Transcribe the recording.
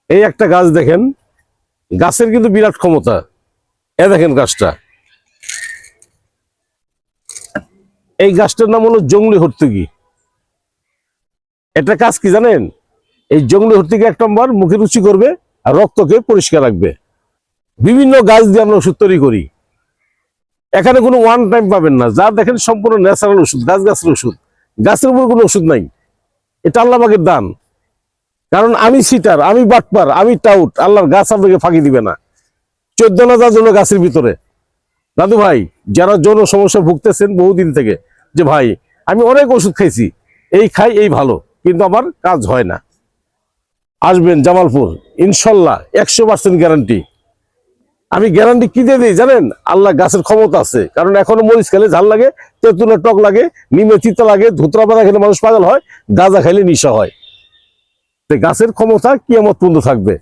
এই একটা গাছ দেখেন, গাছের কিন্তু বিরাট ক্ষমতা। এ দেখেন গাছটা, এই গাছটার নাম হলো জংলি হর্তুকি। এটা কাজ কি জানেন? এই জংলি হর্তুকি 1 নম্বর মুখে রুচি করবে আর রক্তকে পরিষ্কার রাখবে। বিভিন্ন গাছ দিয়ে আমরা ওষুধ তৈরি করি। এখানে কোনো ওয়ান টাইম পাবেন না, যা দেখেন সম্পূর্ণ ন্যাচারাল ওষুধ, গাছের ওষুধ। গাছের উপর কোনো ওষুধ নাই, এটা আল্লাহ পাকের দান। কারণ আমি সিটার, আমি বাটপার, আমি টাউট, আল্লাহর গাছ আপনাকে ফাঁকি দিবে না। 14,000 জন গাছের ভিতরে। দাদু ভাই, যারা যৌন সমস্যা ভুগতেছেন বহুদিন থেকে, যে ভাই আমি অনেক ওষুধ খাইছি, এই খাই এই ভালো, কিন্তু আমার কাজ হয় না, আসবেন জামালপুর, ইনশাল্লাহ 100% গ্যারান্টি। আমি গ্যারান্টি কি দিয়ে দিই জানেন? আল্লাহ গাছের ক্ষমতা আছে। কারণ এখনো মরিচ খেলে ঝাল লাগে, তেঁতুলে টক লাগে, নিমে তিতা লাগে, ধুতরা পাতা খেলে মানুষ পাগল হয়, গাঁজা খাইলে নিশা হয়। গাছের ক্ষমতা কিয়ামত পর্যন্ত থাকবে।